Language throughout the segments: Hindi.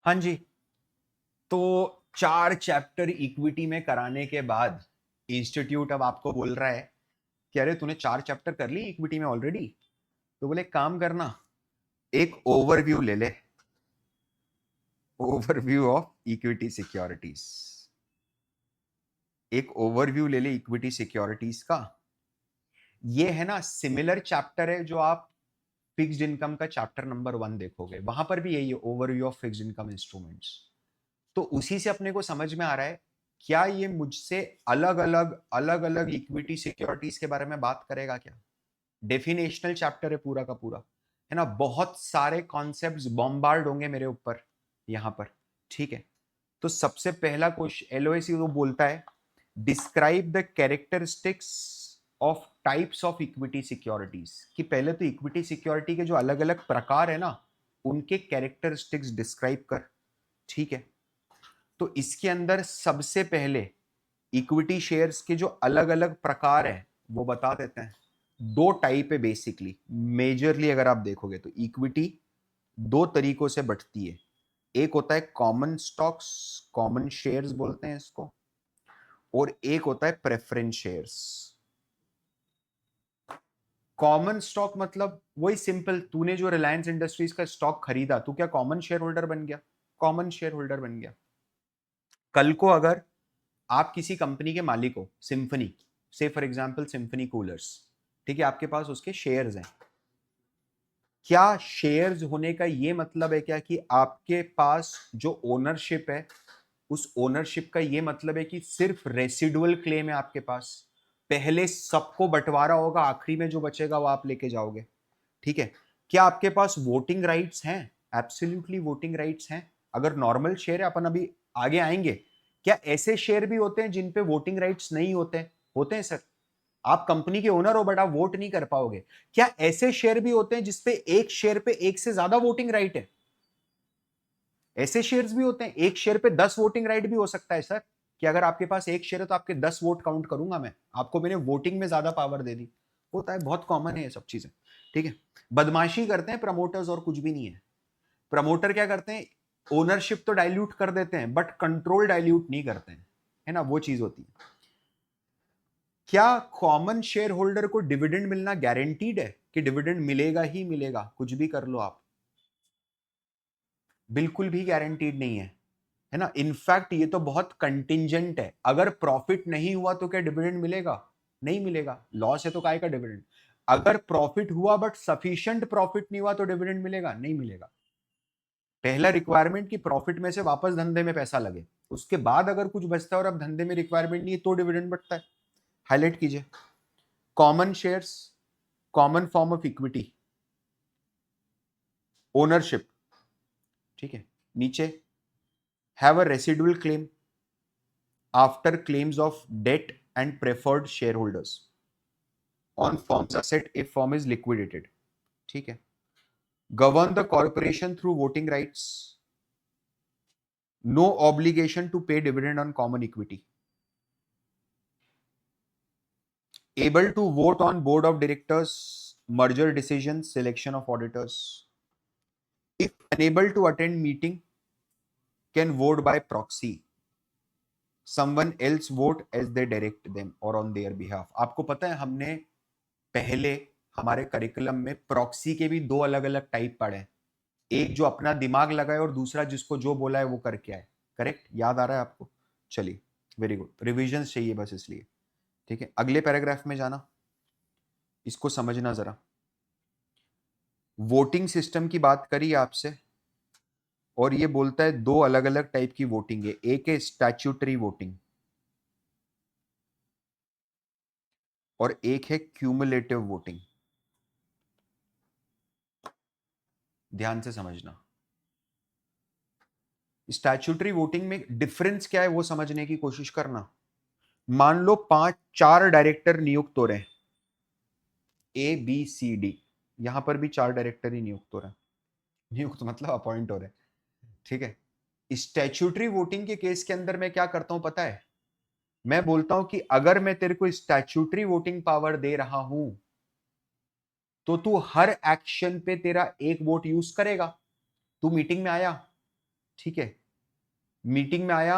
हाँ जी। तो 4 चैप्टर इक्विटी में कराने के बाद इंस्टीट्यूट अब आपको बोल रहा है कि अरे तूने 4 चैप्टर कर ली इक्विटी में ऑलरेडी, तो बोले काम करना, एक ओवरव्यू ले ले, ओवरव्यू ऑफ इक्विटी सिक्योरिटीज। एक ओवरव्यू ले ले इक्विटी सिक्योरिटीज का। ये है ना सिमिलर चैप्टर है जो आप फिक्स्ड इनकम का चैप्टर नंबर 1 देखोगे, वहां पर भी यही है, overview of fixed income instruments. तो उसी से अपने को समझ में आ रहा है क्या ये मुझसे अलग अलग इक्विटी सिक्योरिटीज के बारे में बात करेगा क्या। डेफिनेशनल चैप्टर है पूरा का पूरा, है ना, बहुत सारे कॉन्सेप्ट्स बॉम्बार्ड होंगे मेरे ऊपर यहां पर। ठीक है, तो सबसे पहला क्वेश्चन एलओसी वो बोलता है describe the characteristics of types of equity securities, कि पहले तो इक्विटी सिक्योरिटी के जो अलग अलग प्रकार है ना उनके कैरेक्टरिस्टिक्स डिस्क्राइब कर। ठीक है, तो इसके अंदर सबसे पहले इक्विटी शेयर्स के जो अलग अलग प्रकार हैं वो बता देते हैं। 2 टाइप है बेसिकली, मेजरली अगर आप देखोगे तो इक्विटी 2 तरीकों से बढ़ती है। एक होता है कॉमन स्टॉक्स, कॉमन शेयर्स बोलते हैं इसको, और एक होता है प्रेफरेंस शेयर्स। कॉमन स्टॉक मतलब वही सिंपल, तूने जो रिलायंस इंडस्ट्रीज का स्टॉक खरीदा, तू क्या कॉमन शेयर होल्डर बन गया? कॉमन शेयर होल्डर बन गया। कल को अगर आप किसी कंपनी के मालिक हो, सिंफनी से फॉर एग्जांपल सिंफनी कूलर्स, ठीक है, आपके पास उसके शेयर्स हैं, क्या शेयर्स होने का ये मतलब है क्या कि आपके पास जो ओनरशिप है उस ओनरशिप का ये मतलब है कि सिर्फ रेसिडुअल क्लेम है आपके पास, पहले सबको बंटवारा होगा, आखिरी में जो बचेगा वो आप लेके जाओगे? ठीक है, क्या आपके पास वोटिंग राइट्स हैं? एब्सोल्युटली वोटिंग राइट्स हैं। अगर नॉर्मल शेयर है, अपन अभी आगे आएंगे, क्या ऐसे शेयर भी होते हैं जिन पे वोटिंग राइट्स नहीं होते? होते हैं सर। आप कंपनी के ओनर हो बट आप वोट नहीं कर पाओगे। क्या ऐसे शेयर भी होते हैं जिसपे एक शेयर पे एक से ज्यादा वोटिंग राइट है? ऐसे शेयर्स भी होते हैं, एक शेयर पे 10 वोटिंग राइट भी हो सकता है सर, कि अगर आपके पास एक शेयर है तो आपके 10 वोट काउंट करूंगा मैं, आपको मैंने वोटिंग में ज्यादा पावर दे दी। होता है, बहुत कॉमन है ये सब चीजें। ठीक है, बदमाशी करते हैं प्रमोटर्स और कुछ भी नहीं है। प्रमोटर क्या करते हैं, ओनरशिप तो डाइल्यूट कर देते हैं बट कंट्रोल डाइल्यूट नहीं करते हैं, है ना, वो चीज होती है। क्या कॉमन शेयर होल्डर को डिविडेंड मिलना गारंटीड है कि डिविडेंड मिलेगा ही मिलेगा, कुछ भी कर लो आप? बिल्कुल भी गारंटीड नहीं है ना। इनफैक्ट ये तो बहुत कंटिंजेंट है, अगर प्रॉफिट नहीं हुआ तो क्या डिविडेंड मिलेगा? नहीं मिलेगा। लॉस है तो काय का डिविडेंड? अगर प्रॉफिट हुआ बट सफिशिएंट प्रॉफिट नहीं हुआ तो डिविडेंड मिलेगा? नहीं मिलेगा। पहला रिक्वायरमेंट कि प्रॉफिट में से वापस धंधे में पैसा लगे, उसके बाद अगर कुछ बचता है और अब धंधे में रिक्वायरमेंट नहीं है तो डिविडेंड बढ़ता है। हाईलाइट कीजिए, common shares, common form of equity, ownership. ठीक है, नीचे have a residual claim after claims of debt and preferred share holders on firm's asset if firm is liquidated. ठीक है, govern the corporation through voting rights, no obligation to pay dividend on common equity, able to vote on board of directors, merger decisions, selection of auditors. If unable to attend meeting, can vote by proxy, someone else vote as they direct them or on their behalf. आपको पता है हमने पहले हमारे करिकुलम में प्रॉक्सी के भी 2 अलग अलग टाइप पढ़े हैं, एक जो अपना दिमाग लगाए और दूसरा जिसको जो बोला है वो करके आए। करेक्ट, याद आ रहा है आपको? चलिए, वेरी गुड, रिविजन चाहिए बस इसलिए। ठीक है, अगले पैराग्राफ में जाना, इसको समझना जरा। वोटिंग सिस्टम की बात करी आपसे, और ये बोलता है 2 अलग अलग टाइप की वोटिंग है, एक है स्टैच्यूटरी वोटिंग और एक है क्यूमुलेटिव वोटिंग। ध्यान से समझना, स्टैच्यूटरी वोटिंग में डिफरेंस क्या है वो समझने की कोशिश करना। मान लो 4 डायरेक्टर नियुक्त हो रहे हैं, ए बी सी डी, यहां पर भी 4 डायरेक्टर ही नियुक्त हो रहे हैं, नियुक्त मतलब अपॉइंट हो रहे हैं। ठीक है, स्टैच्यूटरी वोटिंग के केस के अंदर मैं क्या करता हूं पता है, मैं बोलता हूं कि अगर मैं तेरे को स्टैच्यूटरी वोटिंग पावर दे रहा हूं तो तू हर एक्शन पे तेरा एक वोट यूज करेगा। तू मीटिंग में आया, ठीक है, मीटिंग में आया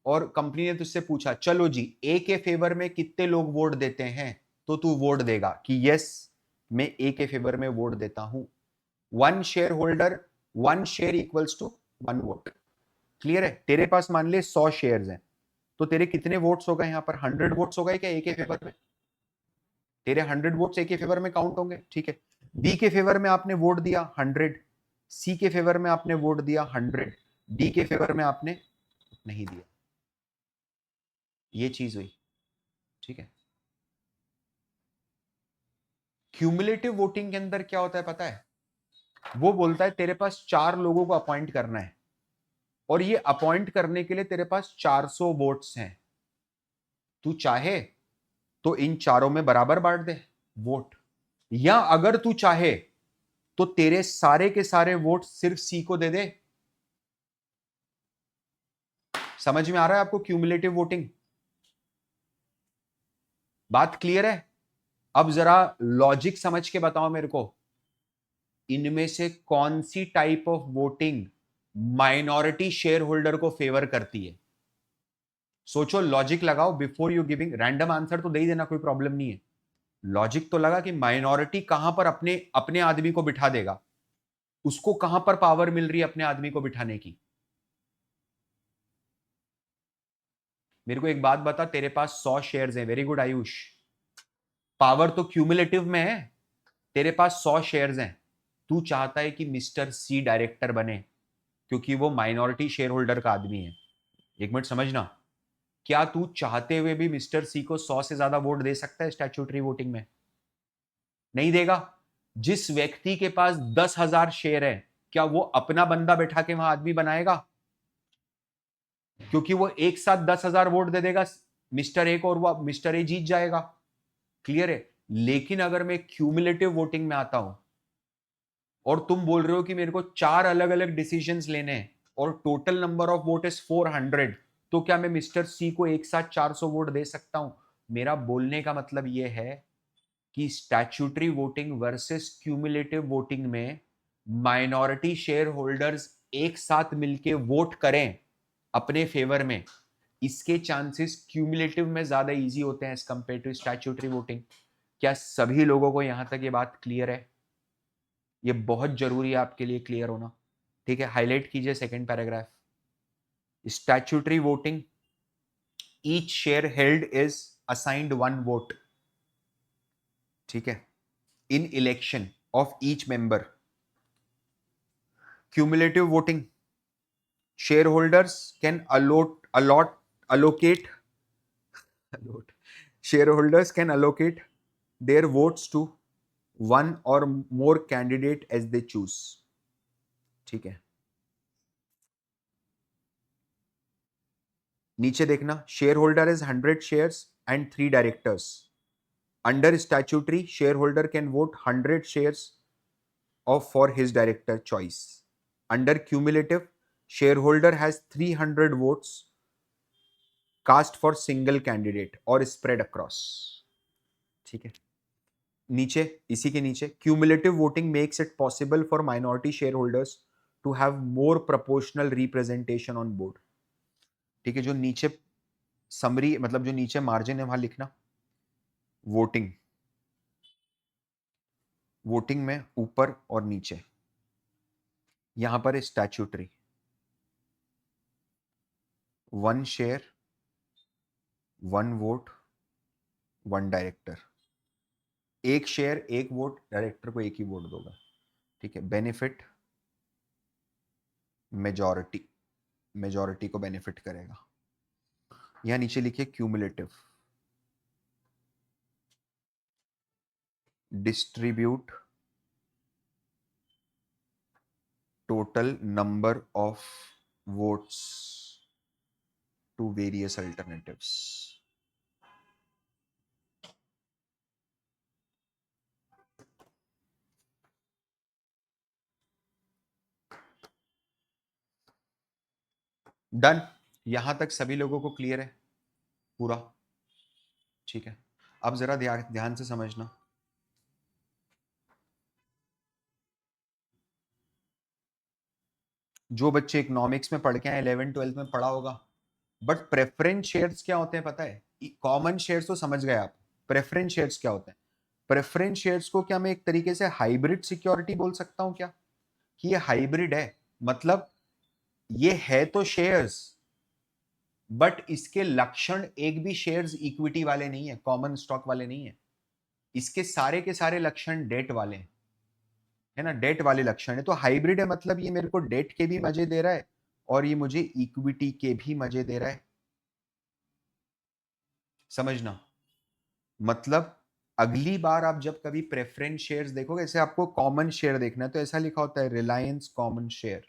और कंपनी ने तुझसे पूछा चलो जी ए के फेवर में कितने लोग वोट देते हैं, तो तू वोट देगा कि यस मैं ए के फेवर में वोट देता हूं। One share holder one share equals to one vote. Clear है? तेरे पास मान ले 100 शेयर्स हैं, तो तेरे कितने वोट्स हो गए यहां पर? 100 वोट्स हो गए क्या ए के फेवर में? तेरे 100 वोट्स ए के फेवर में काउंट होंगे। ठीक है, बी के फेवर में आपने वोट दिया 100, सी के फेवर में आपने वोट दिया 100, डी के फेवर में आपने नहीं दिया। ये चीज हुई। ठीक है, क्यूमुलेटिव वोटिंग के अंदर क्या होता है पता है? वो बोलता है तेरे पास 4 लोगों को अपॉइंट करना है और ये अपॉइंट करने के लिए तेरे पास 400 वोट्स हैं। तू चाहे तो इन चारों में बराबर बांट दे वोट, या अगर तू चाहे तो तेरे सारे के सारे वोट सिर्फ सी को दे दे। समझ में आ रहा है आपको क्यूमुलेटिव वोटिंग? बात क्लियर है? अब जरा लॉजिक समझ के बताओ मेरे को, इनमें से कौन सी type of voting minority share holder को फेवर करती है? सोचो, लॉजिक लगाओ before you giving random answer. तो दे ही देना, कोई प्रॉब्लम नहीं है। लॉजिक तो लगा कि माइनॉरिटी कहां पर अपने अपने आदमी को बिठा देगा, उसको कहां पर पावर मिल रही है अपने आदमी को बिठाने की। मेरे को एक बात बता, तेरे पास 100 शेयर्स हैं, वेरी गुड आयुष, पावर तो क्यूमुलेटिव में है। तेरे पास 100 शेयर्स हैं, तू चाहता है कि मिस्टर सी डायरेक्टर बने क्योंकि वो माइनॉरिटी शेयर होल्डर का आदमी है। एक मिनट समझना, क्या तू चाहते हुए भी मिस्टर सी को 100 से ज्यादा वोट दे सकता है स्टैट्यूटरी वोटिंग में? नहीं देगा। जिस व्यक्ति के पास 10,000 शेयर है, क्या वो अपना बंदा बैठा के वहां आदमी बनाएगा? क्योंकि वो एक साथ 10,000 वोट दे देगा मिस्टर ए को और वो मिस्टर ए जीत जाएगा। क्लियर है? लेकिन अगर मैं क्यूमुलेटिव वोटिंग में आता हूं और तुम बोल रहे हो कि मेरे को 4 अलग अलग डिसीजंस लेने हैं और total number of vote is 400, तो क्या मैं मिस्टर सी को एक साथ 400 वोट दे सकता हूं? मेरा बोलने का मतलब यह है कि statutory voting versus cumulative voting में माइनॉरिटी शेयर होल्डर्स एक साथ मिलके वोट करें अपने फेवर में, इसके चांसेस क्यूमुलेटिव में ज्यादा इजी होते हैं as compare to statutory voting. क्या सभी लोगों को यहां तक ये बात क्लियर है? ये बहुत जरूरी है आपके लिए क्लियर होना। ठीक है, हाईलाइट कीजिए second paragraph. Statutory voting, each share held is assigned one vote. ठीक है, in election of each member. Cumulative voting, shareholders can allocate shareholders can allocate their votes to one or more candidate as they choose। ठीक है, नीचे देखना, share holder is 100 shares and 3 directors. Under statutory share holder can vote 100 shares of for his director choice। Under cumulative, shareholder has 300 votes cast for single candidate or spread across। ठीक है, नीचे इसी के नीचे, cumulative voting makes it possible for minority share holders to have more proportional representation on board. ठीक है, जो नीचे समरी मतलब जो नीचे मार्जिन है वहां लिखना, वोटिंग वोटिंग में ऊपर और नीचे, यहां पर statutory 1 share 1 vote 1 director, 1 share 1 vote, director को 1 ही वोट दोगा। ठीक है, बेनिफिट मेजॉरिटी, मेजॉरिटी को बेनिफिट करेगा। यहां नीचे लिखिए cumulative, distribute total number of votes to various alternatives। Done? यहां तक सभी लोगों को क्लियर है पूरा? ठीक है, अब जरा ध्यान से समझना। जो बच्चे इकोनॉमिक्स में पढ़ के आए 11th 12th में पढ़ा होगा। बट प्रेफरेंस शेयर्स क्या होते हैं पता है? कॉमन शेयर्स तो समझ गए आप, प्रेफरेंस शेयर्स क्या होते हैं? प्रेफरेंस शेयर्स को क्या मैं एक तरीके से हाइब्रिड सिक्योरिटी बोल सकता हूं क्या, कि ये हाइब्रिड है? मतलब ये है तो शेयर्स, बट इसके लक्षण एक भी शेयर्स इक्विटी वाले नहीं है, कॉमन स्टॉक वाले नहीं है। इसके सारे के सारे लक्षण डेट वाले हैं, है ना, डेट वाले लक्षण है। तो हाइब्रिड है मतलब ये मेरे को डेट के भी मजे दे रहा है और ये मुझे इक्विटी के भी मजे दे रहा है। समझना, मतलब अगली बार आप जब कभी प्रेफरेंस शेयर्स देखोगे, जैसे आपको कॉमन शेयर देखना है तो ऐसा लिखा होता है रिलायंस कॉमन शेयर।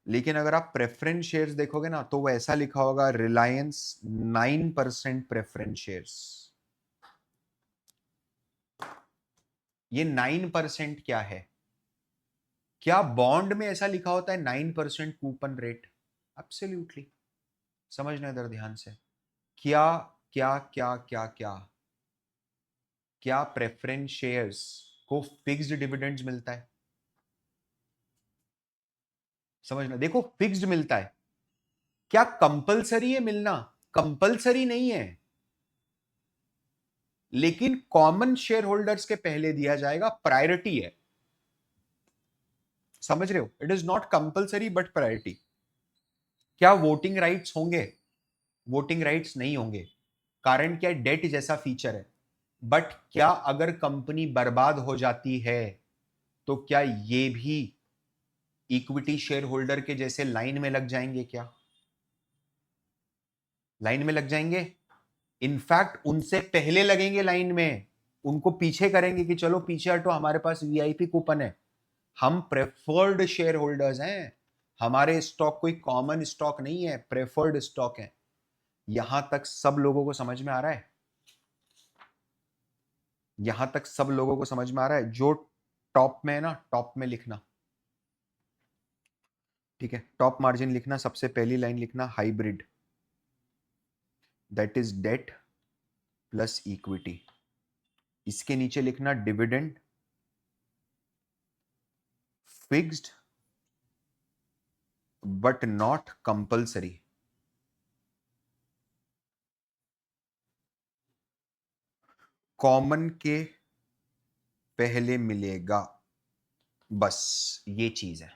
लेकिन अगर आप प्रेफरेंस शेयर्स देखोगे ना तो वो ऐसा लिखा होगा रिलायंस 9% प्रेफरेंस शेयर्स। ये 9% क्या है? क्या बॉन्ड में ऐसा लिखा होता है 9% कूपन रेट? एब्सोल्युटली। समझना इधर ध्यान से, क्या क्या क्या क्या क्या क्या प्रेफरेंस शेयर्स को फिक्स्ड डिविडेंड्स मिलता है? समझना, देखो फिक्स्ड मिलता है। क्या कंपलसरी है मिलना? कंपलसरी नहीं है, लेकिन कॉमन शेयर होल्डर्स के पहले दिया जाएगा, प्रायोरिटी है। समझ रहे हो? It is not compulsory but priority. क्या वोटिंग राइट्स होंगे? वोटिंग राइट्स नहीं होंगे। कारण क्या? डेट जैसा फीचर है। बट क्या अगर कंपनी बर्बाद हो जाती है तो क्या ये भी इक्विटी शेयर होल्डर के जैसे लाइन में लग जाएंगे? क्या लाइन में लग जाएंगे? इनफैक्ट उनसे पहले लगेंगे लाइन में, उनको पीछे करेंगे कि चलो पीछे हटो, हमारे पास वीआईपी कूपन है, हम प्रेफर्ड शेयर होल्डर्स हैं, हमारे स्टॉक कोई कॉमन स्टॉक नहीं है, प्रेफर्ड स्टॉक है। यहां तक सब लोगों को समझ में आ रहा है? यहां तक सब लोगों को समझ में आ रहा है? जो टॉप में है ना, टॉप में लिखना, ठीक है, टॉप मार्जिन लिखना, सबसे पहली लाइन लिखना hybrid, that is debt plus equity. इसके नीचे लिखना dividend, fixed but not compulsory. Common के पहले मिलेगा, बस ये चीज है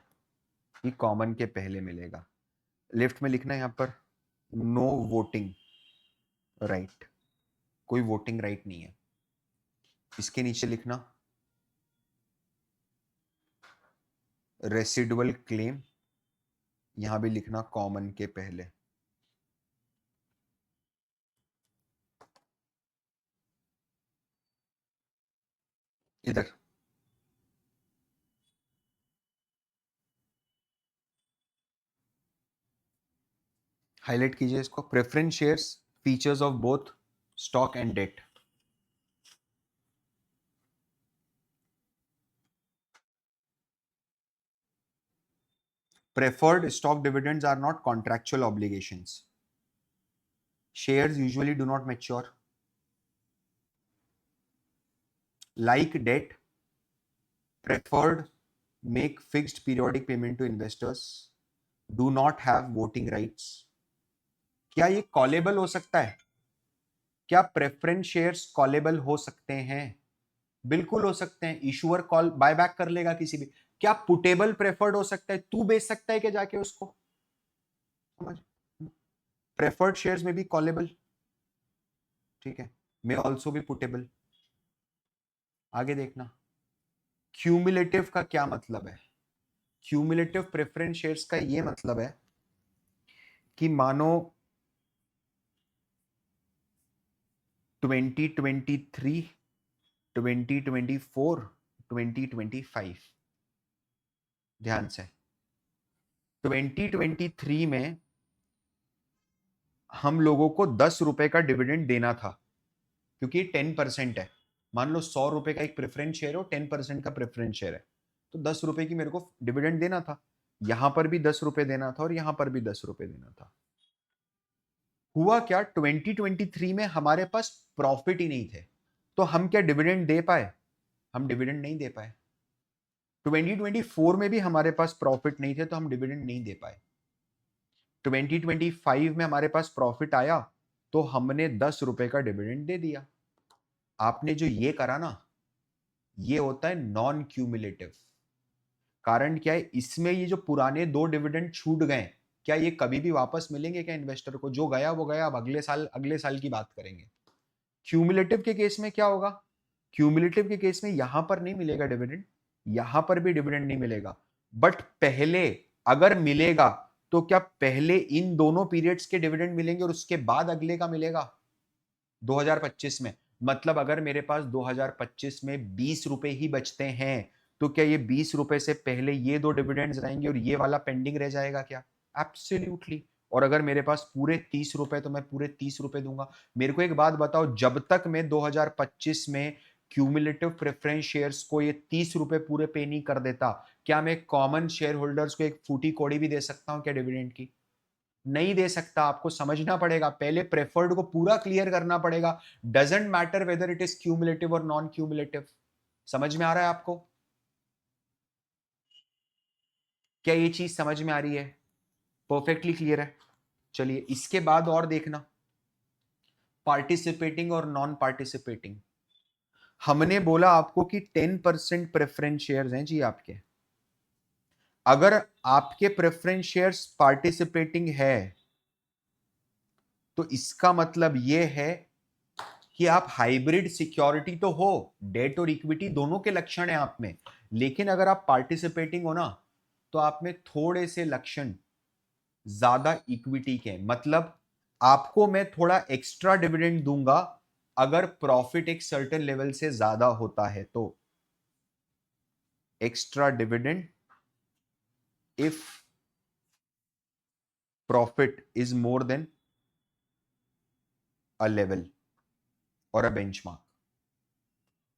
कि कॉमन के पहले मिलेगा। लेफ्ट में लिखना है यहां पर नो वोटिंग राइट, कोई वोटिंग राइट नहीं है। इसके नीचे लिखना रेसिडुअल क्लेम, यहां भी लिखना कॉमन के पहले। इधर हाईलाइट कीजिए इसको, preference shares features of both stock and debt. Preferred stock dividends are not contractual obligations. Shares usually do not mature. Like debt, preferred make fixed periodic payment to investors, do not have voting rights. क्या ये कॉलेबल हो सकता है? क्या प्रेफरेंस शेयर्स कॉलेबल हो सकते हैं? बिल्कुल हो सकते हैं। इशूअर कॉल बायबैक कर लेगा किसी भी। क्या पुटेबल प्रेफर्ड हो सकता है? तू बेच सकता है क्या जाके उसको? समझ, प्रेफर्ड शेयर्स में भी कॉलेबल, ठीक है, मे ऑल्सो भी पुटेबल। आगे देखना, क्यूमुलेटिव का क्या मतलब है? क्यूमुलेटिव प्रेफरेंस शेयर्स का ये मतलब है कि मानो 2023, 2024, 2025, ध्यान से, 2023 में हम लोगों को 10 रुपए का डिविडेंड देना था, क्योंकि 10% है। मान लो 100 रुपए का एक प्रेफरेंस शेयर हो, 10% का प्रेफरेंस शेयर है, तो 10 रुपए की मेरे को डिविडेंड देना था। यहां पर भी 10 रुपए देना था और यहां पर भी 10 रुपए देना था। हुआ क्या, 2023 में हमारे पास प्रॉफिट ही नहीं थे, तो हम क्या डिविडेंड दे पाए? हम डिविडेंड नहीं दे पाए। 2024 में भी हमारे पास प्रॉफिट नहीं थे तो हम डिविडेंड नहीं दे पाए। 2025 में हमारे पास प्रॉफिट आया तो हमने 10 रुपए का डिविडेंड दे दिया। आपने जो ये करा ना, ये होता है नॉन क्यूमुलेटिव। कारण क्या है, इसमें ये जो पुराने 2 डिविडेंड छूट गए, क्या ये कभी भी वापस मिलेंगे क्या इन्वेस्टर को? जो गया वो गया, अब अगले साल की बात करेंगे। क्यूमुलेटिव के केस में क्या होगा? क्यूमुलेटिव के केस में यहां पर नहीं मिलेगा डिविडेंड, यहां पर भी डिविडेंड नहीं मिलेगा, बट पहले अगर मिलेगा तो क्या पहले इन दोनों पीरियड्स के डिविडेंड मिलेंगे और उसके बाद अगले का मिलेगा 2025 में? मतलब अगर मेरे पास 2025 में 20 रुपए ही बचते हैं तो क्या ये 20 रुपए से पहले ये 2 डिविडेंड्स रहेंगे और ये वाला पेंडिंग रह जाएगा क्या? एब्सोल्युटली। और अगर मेरे पास पूरे 30 रुपए, तो मैं पूरे 30 रुपए दूंगा। मेरे को एक बात बताओ, जब तक मैं 2025 में क्यूमुलेटिव प्रेफरेंस शेयर्स को ये 30 रुपए पूरे पे नहीं कर देता, क्या मैं कॉमन शेयर होल्डर्स को एक फूटी कौड़ी भी दे सकता हूं क्या डिविडेंड की? नहीं दे सकता। आपको समझना पड़ेगा, पहले प्रेफर्ड को पूरा क्लियर करना पड़ेगा। Doesn't matter whether it is cumulative और नॉन क्यूमुलेटिव। समझ में आ रहा है आपको? क्या ये चीज समझ में आ रही है? परफेक्टली क्लियर है। चलिए इसके बाद और देखना, पार्टिसिपेटिंग और नॉन पार्टिसिपेटिंग। हमने बोला आपको कि 10% प्रेफरेंस शेयर्स हैं जी आपके। अगर आपके प्रेफरेंस शेयर्स पार्टिसिपेटिंग है तो इसका मतलब यह है कि आप हाइब्रिड सिक्योरिटी तो हो, डेट और इक्विटी दोनों के लक्षण है आप में, लेकिन अगर आप पार्टिसिपेटिंग हो ना तो आप में थोड़े से लक्षण ज्यादा इक्विटी के। मतलब आपको मैं थोड़ा एक्स्ट्रा डिविडेंड दूंगा अगर प्रॉफिट एक सर्टेन लेवल से ज्यादा होता है तो। Extra dividend if profit is more than a level और अ बेंचमार्क।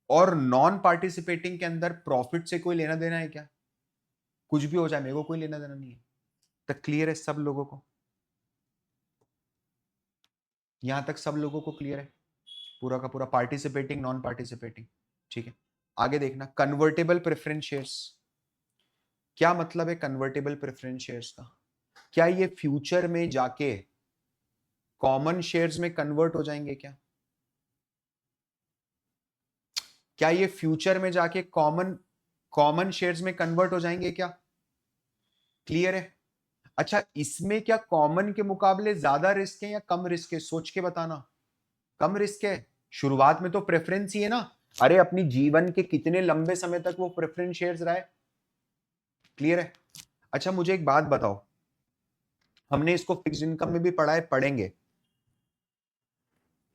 और नॉन पार्टिसिपेटिंग के अंदर प्रॉफिट से कोई लेना देना है क्या? कुछ भी हो जाए, मेरे को कोई लेना देना नहीं है। तक क्लियर है सब लोगों को? यहां तक सब लोगों को क्लियर है पूरा का पूरा, पार्टिसिपेटिंग नॉन पार्टिसिपेटिंग? ठीक है, आगे देखना कन्वर्टेबल प्रेफरेंस शेयर्स। क्या मतलब है कन्वर्टेबल प्रेफरेंस शेयर्स का? क्या ये फ्यूचर में जाके कॉमन शेयर्स में कन्वर्ट हो जाएंगे क्या? क्या ये फ्यूचर में जाके कॉमन कॉमन शेयर्स में कन्वर्ट हो जाएंगे क्या? क्लियर है? अच्छा, इसमें क्या कॉमन के मुकाबले ज्यादा रिस्क है या कम रिस्क है? सोच के बताना। कम रिस्क है। शुरुआत में तो प्रेफरेंस ही है ना। अरे अपनी जीवन के कितने लंबे समय तक वो प्रेफरेंस शेयर्स रहा है। क्लियर है? अच्छा मुझे एक बात बताओ, हमने इसको फिक्स्ड इनकम में भी पढ़ा है, पढ़ेंगे।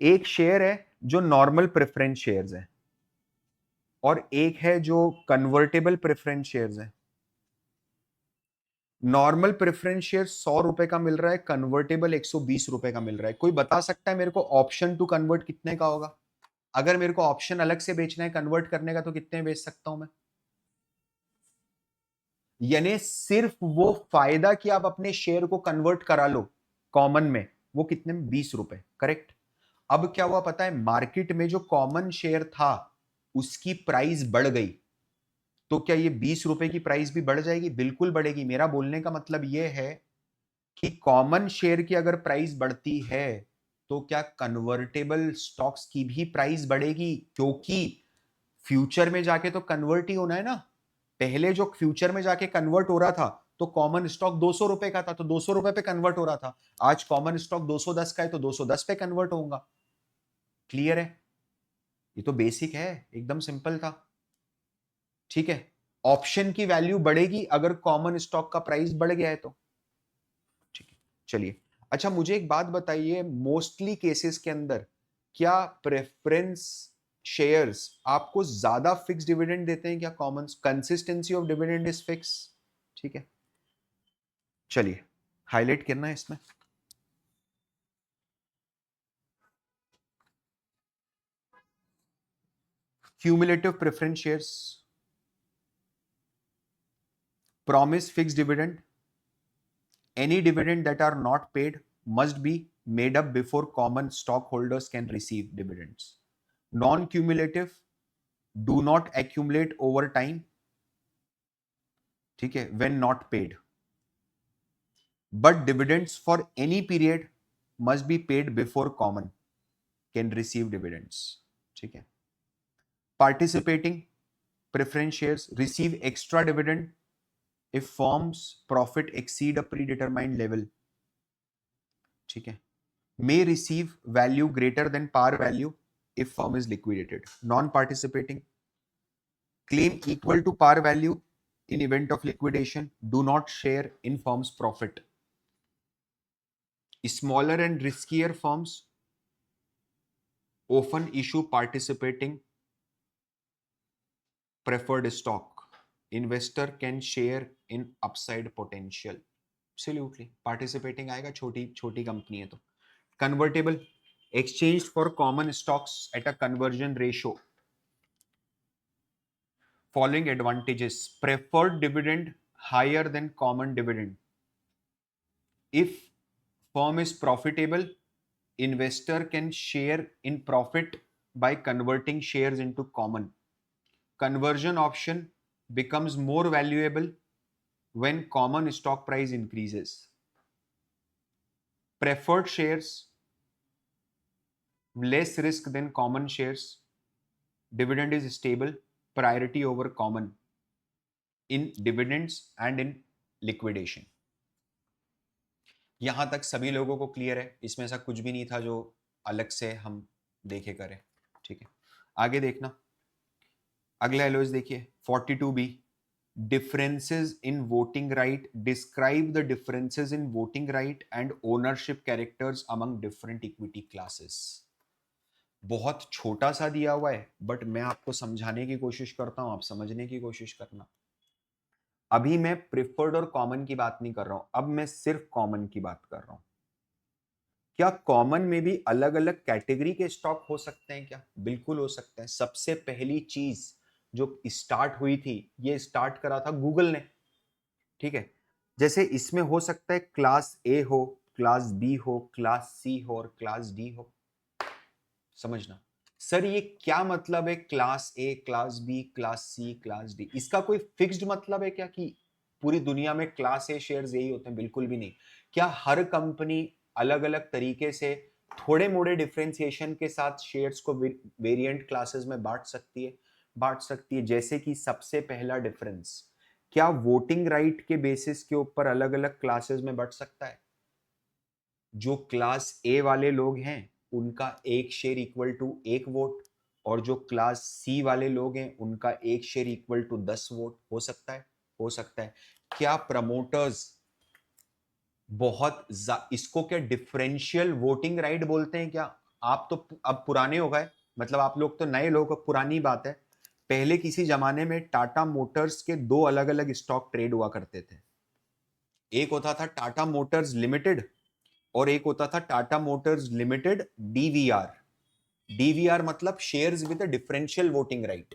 एक शेयर है जो नॉर्मल प्रेफरेंस शेयर्स है और एक है जो कन्वर्टेबल प्रेफरेंस शेयर्स है। नॉर्मल प्रेफरेंस शेयर 100 रुपए का मिल रहा है, कन्वर्टेबल 120 रुपए का मिल रहा है। कोई बता सकता है मेरे को ऑप्शन टू कन्वर्ट कितने का होगा? अगर मेरे को ऑप्शन अलग से बेचना है कन्वर्ट करने का तो कितने बेच सकता हूं मैं? यानी सिर्फ वो फायदा कि आप अपने शेयर को कन्वर्ट करा लो कॉमन में, वो कितने में? 20 रुपए। करेक्ट। अब क्या हुआ पता है, मार्केट में जो कॉमन शेयर था उसकी प्राइस बढ़ गई, तो क्या ये 20 रुपए की प्राइस भी बढ़ जाएगी? बिल्कुल बढ़ेगी। मेरा बोलने का मतलब यह है कि कॉमन शेयर की अगर प्राइस बढ़ती है तो क्या कन्वर्टेबल स्टॉक्स की भी प्राइस बढ़ेगी? क्योंकि फ्यूचर में जाके तो कन्वर्ट ही होना है ना। पहले जो फ्यूचर में जाके कन्वर्ट हो रहा था तो कॉमन स्टॉक 200 रुपए का था तो 200 रुपए पे कन्वर्ट हो रहा था। आज कॉमन स्टॉक 210 का है तो 210 पे कन्वर्ट होगा। क्लियर है? ये तो बेसिक है, एकदम सिंपल था। ठीक है, ऑप्शन की वैल्यू बढ़ेगी अगर कॉमन स्टॉक का प्राइस बढ़ गया है तो। ठीक है, चलिए। अच्छा मुझे एक बात बताइए, मोस्टली केसेस के अंदर क्या प्रेफरेंस शेयर्स आपको ज्यादा फिक्स डिविडेंड देते हैं क्या common? Consistency of dividend is fix. ठीक है, चलिए हाईलाइट करना है इसमें। Cumulative preference shares promise fixed dividend. Any dividend that are not paid must be made up before common stockholders can receive dividends. Non-cumulative, do not accumulate over time. ठीक है, when not paid, but dividends for any period must be paid before common can receive dividends. ठीक है, participating preference shares receive extra dividend if firm's profit exceed a predetermined level, ठीक है, may receive value greater than par value if firm is liquidated. Non-participating claim equal to par value in event of liquidation, do not share in firm's profit. Smaller and riskier firms often issue participating preferred stock. Investor can share in upside potential. Absolutely, participating आएगा, छोटी छोटी कंपनी है तो। Convertible, exchanged for common stocks at a conversion ratio. Following advantages: preferred dividend higher than common dividend. If firm is profitable, investor can share in profit by converting shares into common. Conversion option becomes more valuable when common stock price increases. Preferred shares, less risk than common shares. Dividend is stable, priority over common in dividends and in liquidation. यहां तक सभी लोगों को क्लियर है? इसमें ऐसा कुछ भी नहीं था जो अलग से हम देखे करें। ठीक है, आगे देखना, अगला एलओएस देखिए 42B, differences in voting right, describe the differences in voting right and ownership characters among different equity classes. बहुत छोटा सा दिया हुआ है, बट मैं आपको समझाने की कोशिश करता हूं, आप समझने की कोशिश करना। अभी मैं प्रिफर्ड और कॉमन की बात नहीं कर रहा हूं, अब मैं सिर्फ कॉमन की बात कर रहा हूं। क्या कॉमन में भी अलग अलग कैटेगरी के स्टॉक हो सकते हैं क्या? बिल्कुल हो सकते हैं। सबसे पहली चीज जो स्टार्ट हुई थी, ये स्टार्ट करा था गूगल ने। ठीक है, जैसे इसमें हो सकता है क्लास ए हो, क्लास बी हो, क्लास सी हो और क्लास डी हो। समझना सर, ये क्या मतलब है class A, class B, class C, class D? इसका कोई फिक्स्ड मतलब है क्या कि पूरी दुनिया में क्लास ए शेयर्स यही होते हैं? बिल्कुल भी नहीं। क्या हर कंपनी अलग अलग तरीके से थोड़े मोड़े डिफरेंशिएशन के साथ शेयर्स को वेरिएंट क्लासेस में बांट सकती है? बांट सकती है। जैसे कि सबसे पहला डिफरेंस, क्या वोटिंग राइट के बेसिस के ऊपर अलग अलग क्लासेस में बढ़ सकता है? जो क्लास ए वाले लोग हैं उनका एक शेयर इक्वल टू एक वोट, और जो क्लास सी वाले लोग हैं उनका एक शेयर इक्वल टू 10 वोट। हो सकता है? हो सकता है। क्या प्रमोटर्स इसको क्या डिफरेंशियल वोटिंग राइट बोलते हैं क्या? आप तो अब पुराने हो गए, मतलब आप लोग तो नए लोग, पुरानी बात है। पहले किसी जमाने में टाटा मोटर्स के दो अलग अलग स्टॉक ट्रेड हुआ करते थे। एक होता था टाटा मोटर्स लिमिटेड और एक होता था Tata Motors Limited DVR. DVR मतलब shares with differential voting right.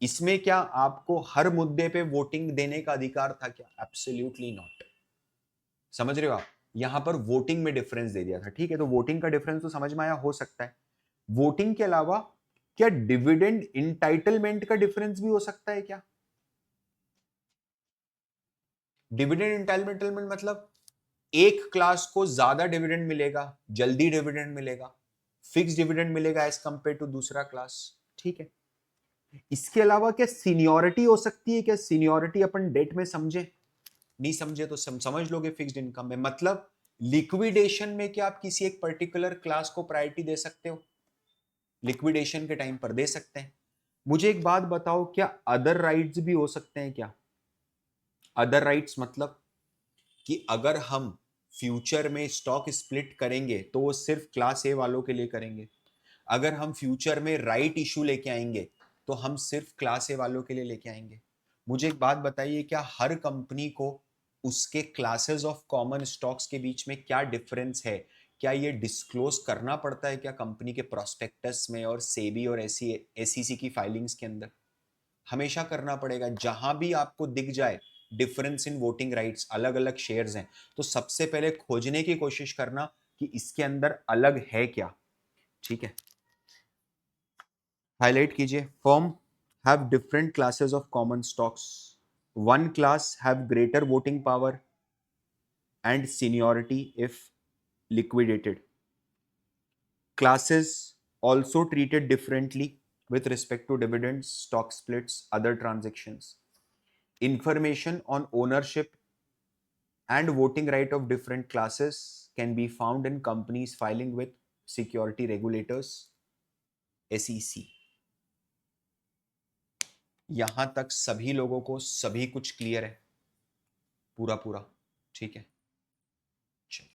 इसमें क्या आपको हर मुद्दे पे वोटिंग देने का अधिकार था क्या? Absolutely not. समझ रहे हो आप? यहां पर वोटिंग में डिफरेंस दे दिया था। ठीक है, तो वोटिंग का डिफरेंस तो समझ में आया। हो सकता है वोटिंग के अलावा क्या डिविडेंड इंटाइटलमेंट का डिफरेंस भी हो सकता है क्या? डिविडेंड इंटाइटलमेंट मतलब एक क्लास को ज्यादा डिविडेंड मिलेगा, जल्दी डिविडेंड मिलेगा, फिक्स डिविडेंड मिलेगा एज कंपेयर टू दूसरा क्लास। ठीक है, इसके अलावा क्या सीनियोरिटी हो सकती है क्या? सीनियोरिटी अपन डेट में समझे, नहीं समझे तो समझ लोगे फिक्स्ड इनकम में। मतलब लिक्विडेशन में क्या आप किसी एक पर्टिकुलर क्लास को प्रायोरिटी दे सकते हो? लिक्विडेशन के टाइम पर दे सकते हैं। मुझे एक बात बताओ, क्या अदर राइट्स भी हो सकते हैं क्या? अदर राइट्स मतलब कि अगर हम फ्यूचर में स्टॉक स्प्लिट करेंगे तो वो सिर्फ क्लास ए वालों के लिए करेंगे। अगर हम फ्यूचर में राइट इशू लेके आएंगे तो हम सिर्फ क्लास ए वालों के लिए लेके आएंगे। मुझे एक बात बताइए, क्या हर कंपनी को उसके क्लासेस ऑफ कॉमन स्टॉक्स के बीच में क्या डिफरेंस है, क्या ये डिस्क्लोज करना पड़ता है क्या कंपनी के प्रोस्पेक्टस में और सेबी और एसईसी की फाइलिंग्स के अंदर? हमेशा करना पड़ेगा। जहां भी आपको दिख जाए डिफरेंस इन वोटिंग राइट्स, अलग अलग शेयर्स हैं, तो सबसे पहले खोजने की कोशिश करना कि इसके अंदर अलग है क्या। ठीक है, हाईलाइट कीजिए, firm have different classes of common stocks. one class have greater voting power and seniority if liquidated. Classes also treated differently with respect to dividends, stock splits, other transactions. Information on ownership and voting right of different classes can be found in companies filing with security regulators, SEC. यहां तक सभी लोगों को सभी कुछ क्लियर है, पूरा पूरा? ठीक है, चलिए।